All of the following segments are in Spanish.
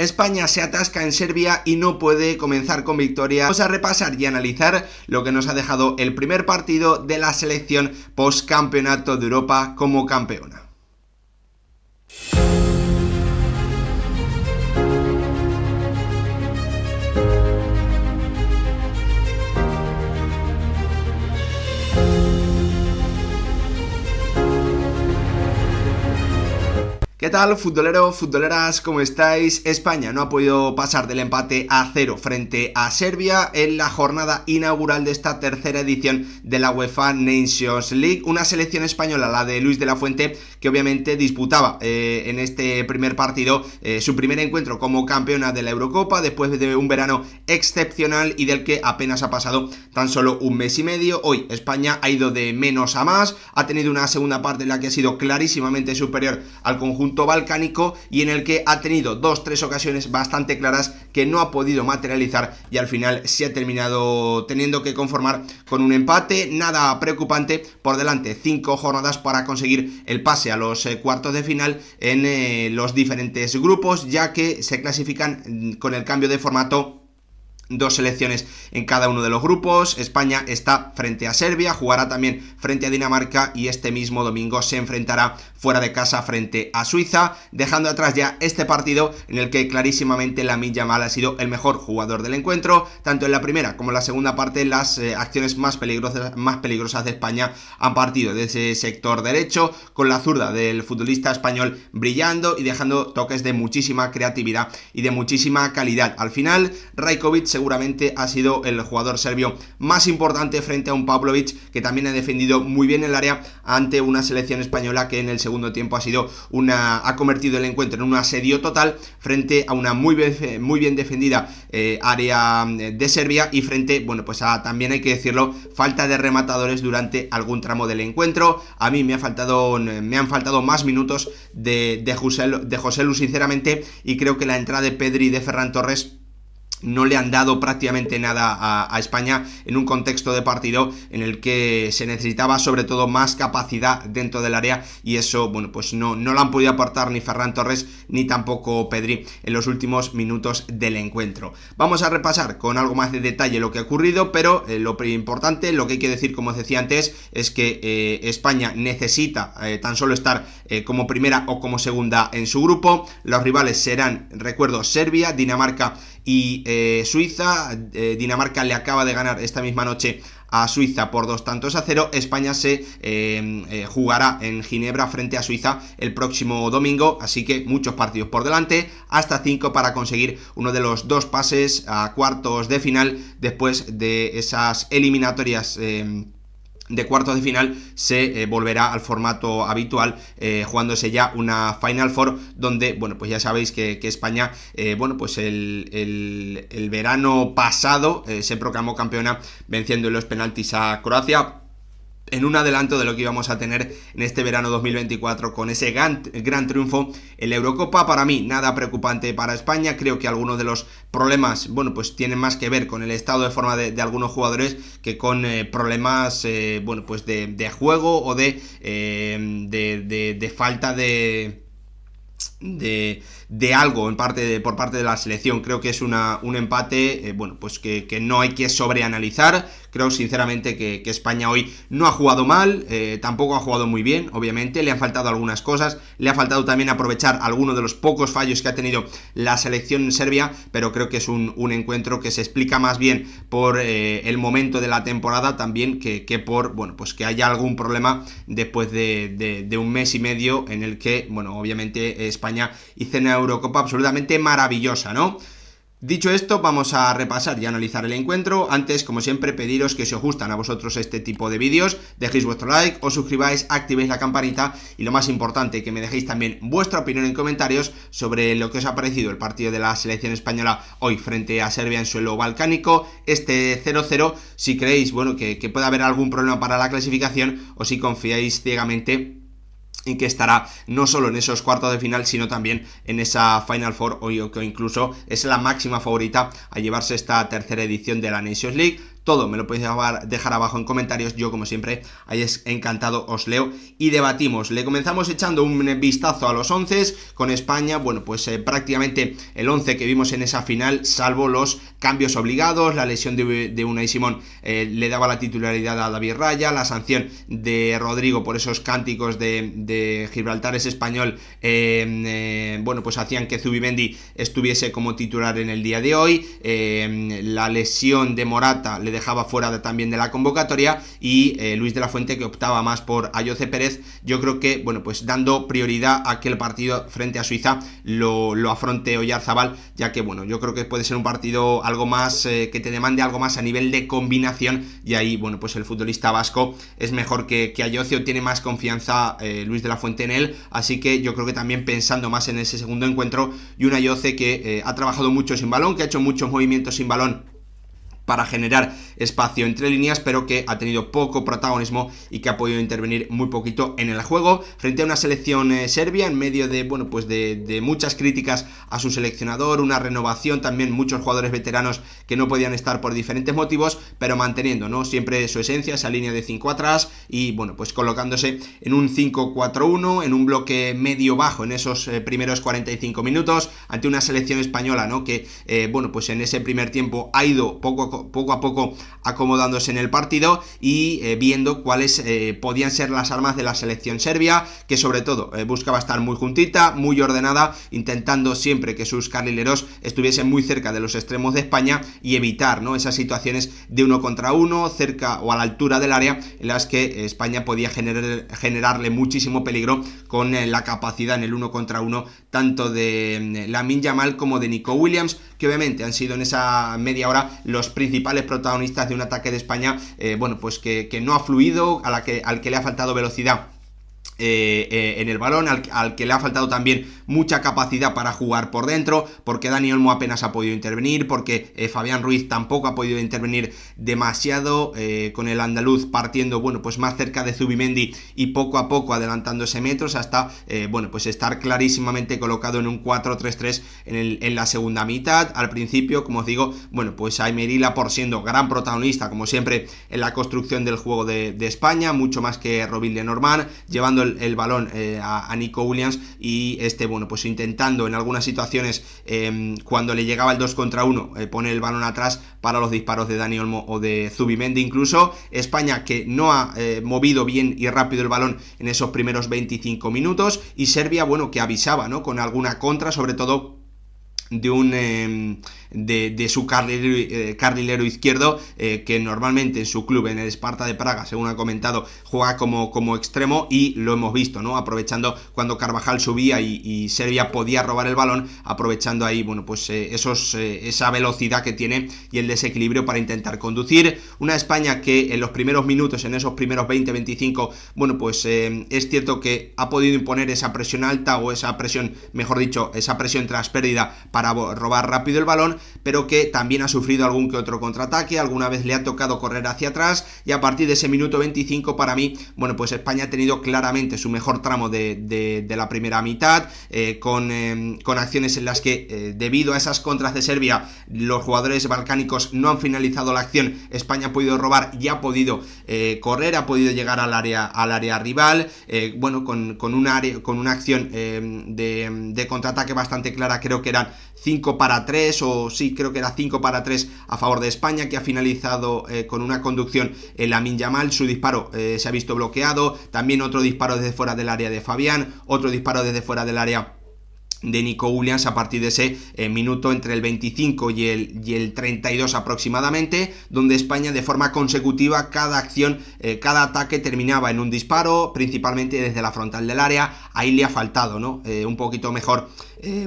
España se atasca en Serbia y no puede comenzar con victoria. Vamos a repasar y analizar lo que nos ha dejado el primer partido de la selección post-campeonato de Europa como campeona. ¿Qué tal, futboleros, futboleras? ¿Cómo estáis? España no ha podido pasar del empate a 0 frente a Serbia en la jornada inaugural de esta tercera edición de la UEFA Nations League. Una selección española, la de Luis de la Fuente, que obviamente disputaba en este primer partido su primer encuentro como campeona de la Eurocopa después de un verano excepcional y del que apenas ha pasado tan solo un mes y medio. Hoy España ha ido de menos a más, ha tenido una segunda parte en la que ha sido clarísimamente superior al conjunto balcánico y en el que ha tenido 2-3 ocasiones bastante claras que no ha podido materializar y al final se ha terminado teniendo que conformar con un empate. Nada preocupante, por delante 5 jornadas para conseguir el pase a los cuartos de final en los diferentes grupos, ya que se clasifican con el cambio de formato 2 selecciones en cada uno de los grupos. España está frente a Serbia, jugará también frente a Dinamarca y este mismo domingo se enfrentará fuera de casa frente a Suiza, dejando atrás ya este partido en el que clarísimamente Lamine Yamal ha sido el mejor jugador del encuentro. Tanto en la primera como en la segunda parte las acciones más peligrosas de España han partido de ese sector derecho, con la zurda del futbolista español brillando y dejando toques de muchísima creatividad y de muchísima calidad. Al final, Rajkovic seguramente ha sido el jugador serbio más importante frente a un Pavlovic que también ha defendido muy bien el área ante una selección española que en el segundo tiempo ha convertido el encuentro en un asedio total frente a una muy bien defendida área de Serbia y frente, pues a, también hay que decirlo, falta de rematadores durante algún tramo del encuentro. A mí me han faltado más minutos de Joselu sinceramente, y creo que la entrada de Pedri y de Ferran Torres no le han dado prácticamente nada a España en un contexto de partido en el que se necesitaba sobre todo más capacidad dentro del área, y eso, pues no lo han podido aportar ni Ferran Torres ni tampoco Pedri en los últimos minutos del encuentro. Vamos a repasar con algo más de detalle lo que ha ocurrido, pero lo importante, lo que hay que decir, como os decía antes, es que España necesita tan solo estar como primera o como segunda en su grupo. Los rivales serán, recuerdo, Serbia, Dinamarca y Suiza. Dinamarca le acaba de ganar esta misma noche a Suiza por 2-0. España se jugará en Ginebra frente a Suiza el próximo domingo, así que muchos partidos por delante, hasta 5 para conseguir uno de los 2 pases a cuartos de final. Después de esas eliminatorias de cuartos de final se volverá al formato habitual, jugándose ya una Final Four, donde, pues ya sabéis que España, pues el verano pasado se proclamó campeona venciendo en los penaltis a Croacia, en un adelanto de lo que íbamos a tener en este verano 2024 con ese gran triunfo en la Eurocopa. Para mí, nada preocupante para España. Creo que algunos de los problemas, pues tienen más que ver con el estado de forma de algunos jugadores que con problemas, pues de juego o de falta de algo por parte de la selección. Creo que es un empate pues que no hay que sobreanalizar. Creo sinceramente que España hoy no ha jugado mal, tampoco ha jugado muy bien, obviamente le han faltado algunas cosas, le ha faltado también aprovechar algunos de los pocos fallos que ha tenido la selección serbia, pero creo que es un encuentro que se explica más bien por el momento de la temporada también que por, pues que haya algún problema después de un mes y medio en el que, obviamente España hizo una Eurocopa absolutamente maravillosa, ¿no? Dicho esto, vamos a repasar y analizar el encuentro. Antes, como siempre, pediros que si os gustan a vosotros este tipo de vídeos, dejéis vuestro like, os suscribáis, activéis la campanita y lo más importante, que me dejéis también vuestra opinión en comentarios sobre lo que os ha parecido el partido de la selección española hoy frente a Serbia en suelo balcánico, este 0-0, si creéis, que puede haber algún problema para la clasificación o si confiáis ciegamente y que estará no solo en esos cuartos de final, sino también en esa Final Four, o que incluso es la máxima favorita a llevarse esta tercera edición de la Nations League. todo me lo podéis dejar abajo en comentarios. Yo, como siempre, ahí es encantado, os leo y debatimos. Le comenzamos echando un vistazo a los 11 con España. Bueno, pues prácticamente el 11 que vimos en esa final, salvo los cambios obligados, la lesión de Unai Simón le daba la titularidad a David Raya, la sanción de Rodrigo por esos cánticos de Gibraltar es español, bueno, pues hacían que Zubimendi estuviese como titular en el día de hoy. La lesión de Morata le dejaba fuera también de la convocatoria, y Luis de la Fuente, que optaba más por Ayoce Pérez. Yo creo que, bueno, pues dando prioridad a que el partido frente a Suiza lo afronte Oyarzabal, ya que, bueno, yo creo que puede ser un partido algo más, que te demande algo más a nivel de combinación, y ahí, bueno, pues el futbolista vasco es mejor que Ayoce, o tiene más confianza Luis de la Fuente en él, así que yo creo que también pensando más en ese segundo encuentro, y un Ayoce que ha trabajado mucho sin balón, que ha hecho muchos movimientos sin balón para generar espacio entre líneas, pero que ha tenido poco protagonismo y que ha podido intervenir muy poquito en el juego, frente a una selección serbia en medio de, bueno, pues de muchas críticas a su seleccionador, una renovación, también muchos jugadores veteranos que no podían estar por diferentes motivos, pero manteniendo, ¿no?, siempre su esencia, esa línea de 5 atrás, y, bueno, pues colocándose en un 5-4-1, en un bloque medio-bajo en esos primeros 45 minutos, ante una selección española, ¿no?, que, bueno, pues en ese primer tiempo ha ido poco a poco acomodándose en el partido, y viendo cuáles podían ser las armas de la selección serbia, que sobre todo buscaba estar muy juntita, muy ordenada, intentando siempre que sus carrileros estuviesen muy cerca de los extremos de España, y evitar, ¿no?, esas situaciones de 1 contra 1 cerca o a la altura del área, en las que España podía generarle muchísimo peligro con la capacidad en el 1 contra 1 tanto de Lamine Yamal como de Nico Williams, que obviamente han sido en esa media hora los principales protagonistas de un ataque de España, bueno, pues que no ha fluido, al que le ha faltado velocidad en el balón, al que le ha faltado también mucha capacidad para jugar por dentro, porque Dani Olmo apenas ha podido intervenir, porque Fabián Ruiz tampoco ha podido intervenir demasiado, con el andaluz partiendo, bueno, pues más cerca de Zubimendi y poco a poco adelantándose metros hasta, bueno, pues estar clarísimamente colocado en un 4-3-3 en la segunda mitad. Al principio, como os digo, bueno, pues Aymeri Laporte siendo gran protagonista, como siempre, en la construcción del juego de España, mucho más que Roville Lenormand, llevando el balón a Nico Williams, y bueno, pues intentando en algunas situaciones, cuando le llegaba el 2 contra 1, poner el balón atrás para los disparos de Dani Olmo o de Zubimendi incluso. España que no ha movido bien y rápido el balón en esos primeros 25 minutos, y Serbia, bueno, que avisaba, ¿no?, con alguna contra, sobre todo de su carrilero izquierdo, que normalmente en su club, en el Sparta de Praga, según ha comentado, juega como extremo, y lo hemos visto, ¿no?, aprovechando cuando Carvajal subía y Serbia podía robar el balón, aprovechando ahí, bueno, pues esa velocidad que tiene y el desequilibrio para intentar conducir. Una España que en los primeros minutos, en esos primeros 20-25, bueno, pues es cierto que ha podido imponer esa presión alta, o esa presión, mejor dicho, esa presión tras pérdida para robar rápido el balón, pero que también ha sufrido algún que otro contraataque, alguna vez le ha tocado correr hacia atrás, y a partir de ese minuto 25, para mí, bueno, pues España ha tenido claramente su mejor tramo de la primera mitad, con acciones en las que, debido a esas contras de Serbia, los jugadores balcánicos no han finalizado la acción. España ha podido robar y ha podido correr, ha podido llegar al área rival, bueno, con una acción de contraataque bastante clara. Creo que eran 5-3, o sí, creo que era 5-3 a favor de España, que ha finalizado con una conducción en Lamine Yamal. Su disparo se ha visto bloqueado, también otro disparo desde fuera del área de Fabián, otro disparo desde fuera del área de Nico Williams a partir de ese minuto entre el 25 y el 32 aproximadamente, donde España de forma consecutiva, cada acción, cada ataque terminaba en un disparo, principalmente desde la frontal del área. Ahí le ha faltado, ¿no?, un poquito mejor,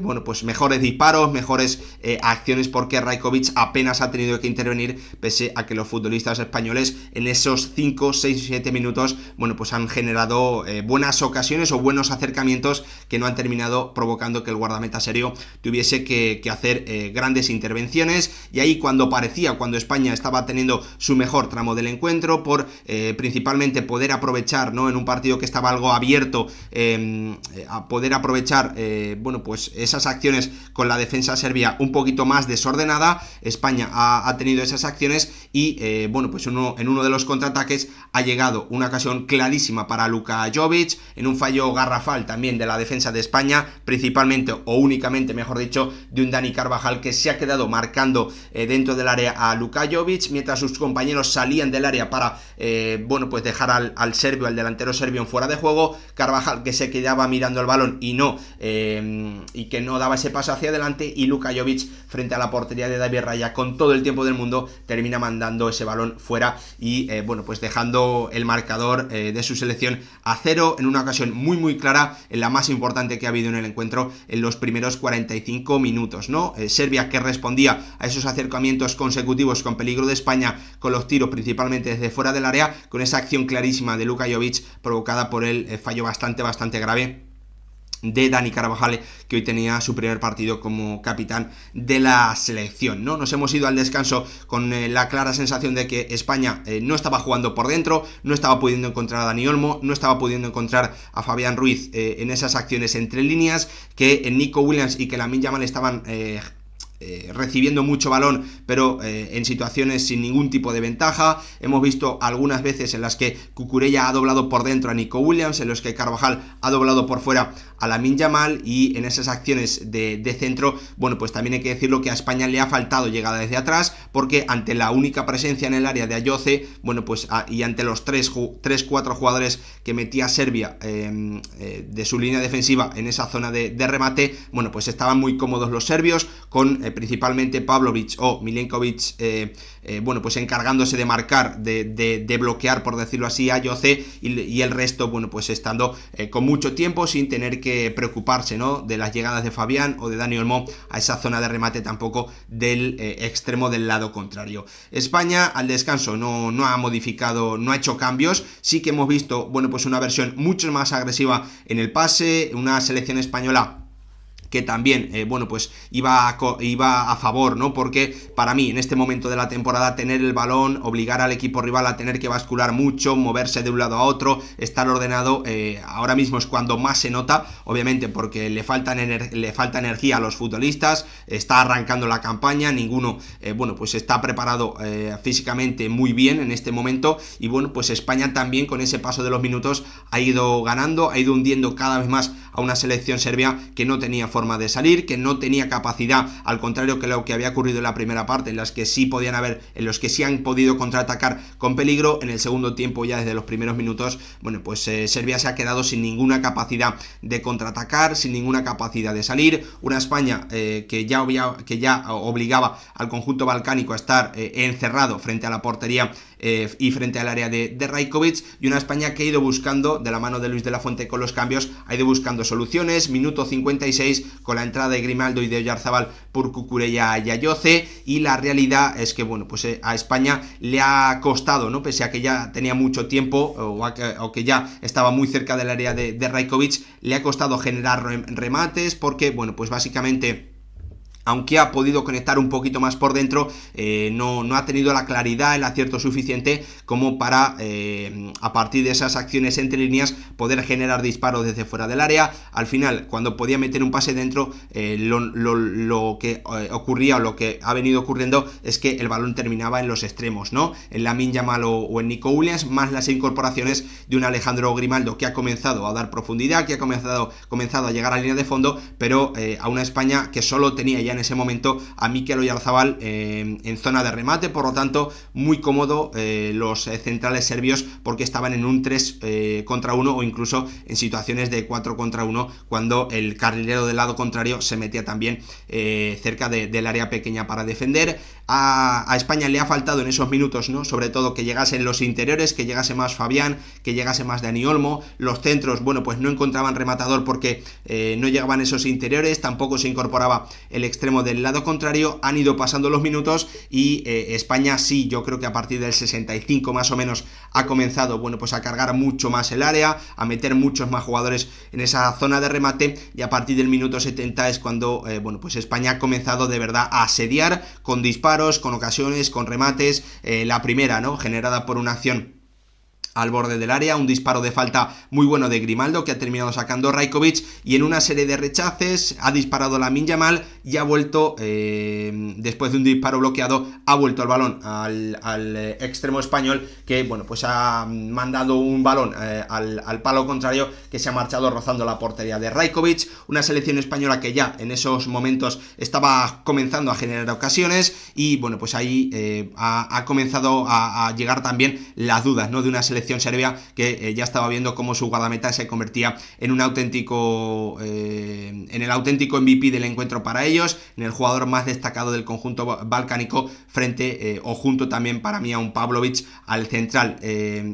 bueno, pues mejores disparos, mejores acciones, porque Rajkovic apenas ha tenido que intervenir, pese a que los futbolistas españoles en esos 5, 6, 7 minutos, bueno, pues han generado buenas ocasiones o buenos acercamientos que no han terminado provocando que el guardameta serio tuviese que hacer grandes intervenciones. Y ahí cuando España estaba teniendo su mejor tramo del encuentro, por principalmente poder aprovechar, ¿no?, en un partido que estaba algo abierto, a poder aprovechar, bueno, pues pues esas acciones con la defensa serbia un poquito más desordenada. España ha tenido esas acciones y bueno, pues en uno de los contraataques ha llegado una ocasión clarísima para Luka Jovic, en un fallo garrafal también de la defensa de España, principalmente o únicamente, mejor dicho, de un Dani Carvajal que se ha quedado marcando dentro del área a Luka Jovic, mientras sus compañeros salían del área para bueno, pues dejar al serbio, al delantero serbio, fuera de juego. Carvajal que se quedaba mirando el balón y que no daba ese paso hacia adelante, y Luka Jovic frente a la portería de David Raya con todo el tiempo del mundo termina mandando ese balón fuera y bueno, pues dejando el marcador de su selección a 0 en una ocasión muy clara, en la más importante que ha habido en el encuentro en los primeros 45 minutos, ¿no? Serbia que respondía a esos acercamientos consecutivos con peligro de España con los tiros principalmente desde fuera del área, con esa acción clarísima de Luka Jovic provocada por el fallo bastante grave de Dani Carvajal, que hoy tenía su primer partido como capitán de la selección, ¿no? Nos hemos ido al descanso con la clara sensación de que España no estaba jugando por dentro, no estaba pudiendo encontrar a Dani Olmo, no estaba pudiendo encontrar a Fabián Ruiz en esas acciones entre líneas, que Nico Williams y que Lamine Yamal estaban recibiendo mucho balón, pero en situaciones sin ningún tipo de ventaja. Hemos visto algunas veces en las que Cucurella ha doblado por dentro a Nico Williams, en los que Carvajal ha doblado por fuera a Lamine Yamal, y en esas acciones de centro, bueno, pues también hay que decirlo que a España le ha faltado llegada desde atrás, porque ante la única presencia en el área de Ayoce, bueno, pues y ante los 3-4 jugadores que metía Serbia de su línea defensiva en esa zona de remate, bueno, pues estaban muy cómodos los serbios, con principalmente Pavlovic o Milenkovic bueno, pues encargándose de marcar, de bloquear, por decirlo así, a Ayoce, y el resto, bueno, pues estando con mucho tiempo sin tener que preocuparse, ¿no?, de las llegadas de Fabián o de Dani Olmo a esa zona de remate, tampoco del extremo del lado contrario. España al descanso no ha modificado, no ha hecho cambios. Sí que hemos visto, bueno, pues una versión mucho más agresiva en el pase, una selección española que también, bueno, pues iba a favor, ¿no? Porque para mí, en este momento de la temporada, tener el balón, obligar al equipo rival a tener que bascular mucho, moverse de un lado a otro, estar ordenado, ahora mismo es cuando más se nota, obviamente porque le falta energía a los futbolistas, está arrancando la campaña, ninguno, bueno, pues está preparado físicamente muy bien en este momento, y bueno, pues España también con ese paso de los minutos ha ido ganando, ha ido hundiendo cada vez más a una selección serbia que no tenía forma de salir, que no tenía capacidad, al contrario que lo que había ocurrido en la primera parte, en los que sí han podido contraatacar con peligro. En el segundo tiempo, ya desde los primeros minutos, bueno, pues Serbia se ha quedado sin ninguna capacidad de contraatacar, sin ninguna capacidad de salir. Una España que ya obligaba al conjunto balcánico a estar encerrado frente a la portería y frente al área de Rajkovic, y una España que ha ido buscando, de la mano de Luis de la Fuente con los cambios, ha ido buscando soluciones. Minuto 56 con la entrada de Grimaldo y de Oyarzabal por Cucurella y Ayoce, y la realidad es que, bueno, pues a España le ha costado, ¿no?, pese a que ya tenía mucho tiempo o que ya estaba muy cerca del área de Rajkovic, le ha costado generar remates, porque, bueno, pues básicamente, aunque ha podido conectar un poquito más por dentro, no ha tenido la claridad, el acierto suficiente como para, a partir de esas acciones entre líneas, poder generar disparos desde fuera del área. Al final, cuando podía meter un pase dentro, lo que ocurría, o lo que ha venido ocurriendo, es que el balón terminaba en los extremos, ¿no?, en Lamine Yamal o en Nico Williams, más las incorporaciones de un Alejandro Grimaldo que ha comenzado a dar profundidad, que ha comenzado a llegar a la línea de fondo, pero a una España que solo tenía ya en ese momento a Mikel Oyarzabal en zona de remate. Por lo tanto, muy cómodo los centrales serbios, porque estaban en un 3 contra 1 o incluso en situaciones de 4 contra 1 cuando el carrilero del lado contrario se metía también cerca del área pequeña para defender. A España le ha faltado en esos minutos, ¿no?, sobre todo que llegasen los interiores, que llegase más Fabián, que llegase más Dani Olmo. Los centros, bueno, pues no encontraban rematador porque no llegaban esos interiores, tampoco se incorporaba el extremo del lado contrario. Han ido pasando los minutos y España sí, yo creo que a partir del 65 más o menos ha comenzado, bueno, pues a cargar mucho más el área, a meter muchos más jugadores en esa zona de remate, y a partir del minuto 70 es cuando, bueno, pues España ha comenzado de verdad a asediar con disparos, con ocasiones, con remates. La primera, ¿no?, generada por una acción al borde del área, un disparo de falta muy bueno de Grimaldo que ha terminado sacando Rajkovic, y en una serie de rechaces ha disparado Lamine Yamal y ha vuelto, después de un disparo bloqueado, ha vuelto el balón al extremo español, que bueno, pues ha mandado un balón al palo contrario, que se ha marchado rozando la portería de Rajkovic. Una selección española que ya en esos momentos estaba comenzando a generar ocasiones, y bueno, pues ahí ha comenzado a llegar también las dudas, ¿no?, de una selección serbia que ya estaba viendo cómo su guardameta se convertía en un auténtico en el auténtico MVP del encuentro para ellos, en el jugador más destacado del conjunto balcánico, frente o junto también para mí a un Pavlovic, al central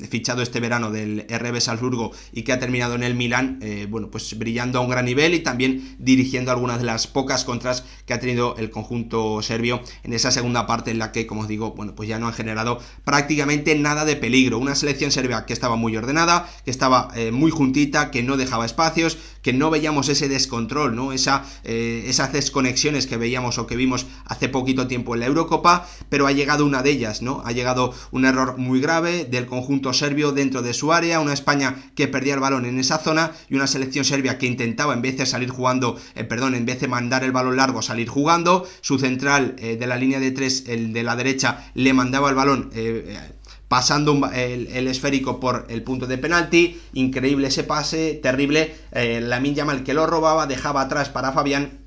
fichado este verano del RB Salzburgo y que ha terminado en el Milan, bueno, pues brillando a un gran nivel y también dirigiendo algunas de las pocas contras que ha tenido el conjunto serbio en esa segunda parte, en la que, como os digo, bueno, pues ya no han generado prácticamente nada de peligro. Una selección serbia que estaba muy ordenada, que estaba muy juntita, que no dejaba espacios, que no veíamos ese descontrol, ¿no?, esas desconexiones que veíamos o que vimos hace poquito tiempo en la Eurocopa, pero ha llegado una de ellas, ¿no? Ha llegado un error muy grave del conjunto serbio dentro de su área, una España que perdía el balón en esa zona y una selección serbia que intentaba, en vez de salir jugando, en vez de mandar el balón largo, salir jugando. Su central de la línea de 3, el de la derecha, le mandaba el balón pasando el esférico por el punto de penalti. Increíble ese pase, terrible. Lamine Yamal, que lo robaba, dejaba atrás para Fabián,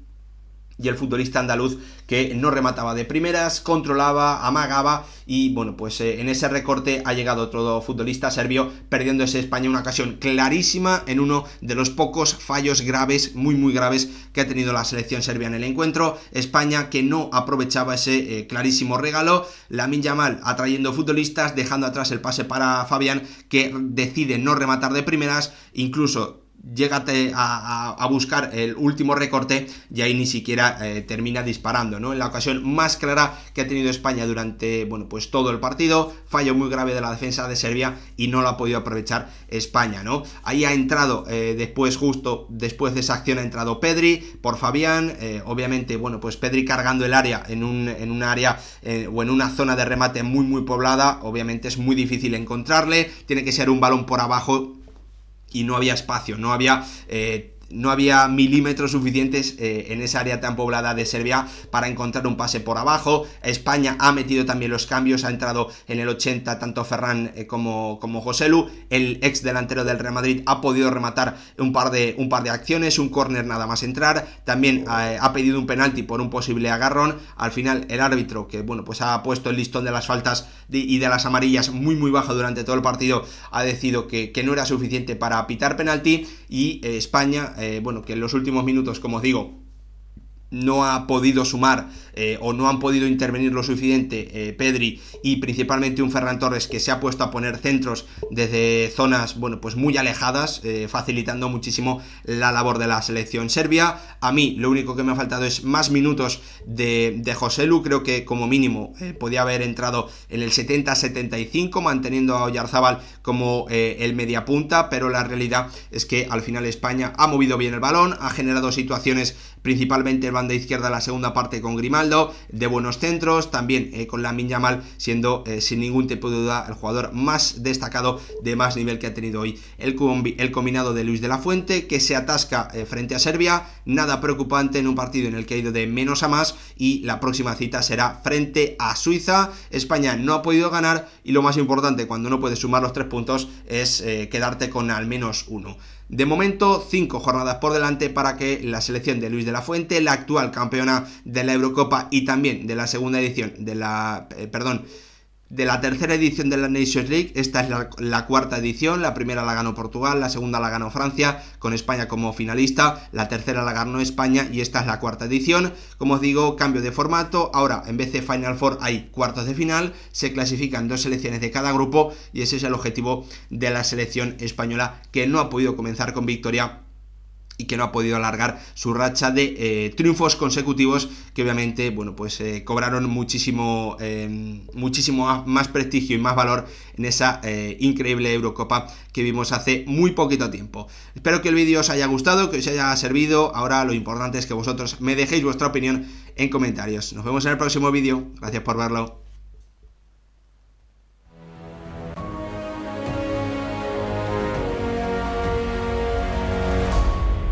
y el futbolista andaluz que no remataba de primeras, controlaba, amagaba, y bueno, pues en ese recorte ha llegado otro futbolista serbio, perdiendo ese España una ocasión clarísima en uno de los pocos fallos graves, muy graves, que ha tenido la selección serbia en el encuentro. España que no aprovechaba ese clarísimo regalo. Lamine Yamal atrayendo futbolistas, dejando atrás el pase para Fabián, que decide no rematar de primeras, incluso llégate a buscar el último recorte y ahí ni siquiera termina disparando, ¿no? En la ocasión más clara que ha tenido España durante, bueno, pues todo el partido, fallo muy grave de la defensa de Serbia y no lo ha podido aprovechar España, ¿no? Ahí ha entrado justo después de esa acción ha entrado Pedri por Fabián, obviamente, bueno, pues Pedri cargando el área en un área o en una zona de remate muy poblada, obviamente es muy difícil encontrarle, tiene que ser un balón por abajo, y no había espacio, no había milímetros suficientes en esa área tan poblada de Serbia para encontrar un pase por abajo. España ha metido también los cambios, ha entrado en el 80 tanto Ferran como Joselu. El ex delantero del Real Madrid ha podido rematar un par de acciones, un córner nada más entrar. También ha pedido un penalti por un posible agarrón. Al final el árbitro, que bueno, pues ha puesto el listón de las faltas y de las amarillas muy bajo durante todo el partido, ha decidido que no era suficiente para pitar penalti, y España, que en los últimos minutos, como os digo, no ha podido sumar o no han podido intervenir lo suficiente Pedri y principalmente un Ferran Torres, que se ha puesto a poner centros desde zonas, bueno, pues muy alejadas, facilitando muchísimo la labor de la selección serbia. A mí lo único que me ha faltado es más minutos de Joselu. Creo que como mínimo podía haber entrado en el 70-75, manteniendo a Oyarzabal como el mediapunta, pero la realidad es que al final España ha movido bien el balón, ha generado situaciones, principalmente en banda izquierda la segunda parte con Grimaldo, de buenos centros, también con Lamine Yamal siendo sin ningún tipo de duda el jugador más destacado, de más nivel que ha tenido hoy el combinado de Luis de la Fuente, que se atasca frente a Serbia. Nada preocupante en un partido en el que ha ido de menos a más, y la próxima cita será frente a Suiza. España no ha podido ganar, y lo más importante cuando no puedes sumar los 3 puntos es quedarte con al menos uno. De momento, 5 jornadas por delante para que la selección de Luis de la Fuente, la actual campeona de la Eurocopa y también de la segunda edición de la tercera edición de la Nations League. Esta es la cuarta edición. La primera la ganó Portugal, la segunda la ganó Francia, con España como finalista, la tercera la ganó España y esta es la cuarta edición. Como os digo, cambio de formato. Ahora, en vez de Final Four, hay cuartos de final. Se clasifican 2 selecciones de cada grupo y ese es el objetivo de la selección española, que no ha podido comenzar con victoria y que no ha podido alargar su racha de triunfos consecutivos, que obviamente, bueno, pues cobraron muchísimo más prestigio y más valor en esa increíble Eurocopa que vimos hace muy poquito tiempo. Espero que el vídeo os haya gustado, que os haya servido. Ahora lo importante es que vosotros me dejéis vuestra opinión en comentarios. Nos vemos en el próximo vídeo. Gracias por verlo.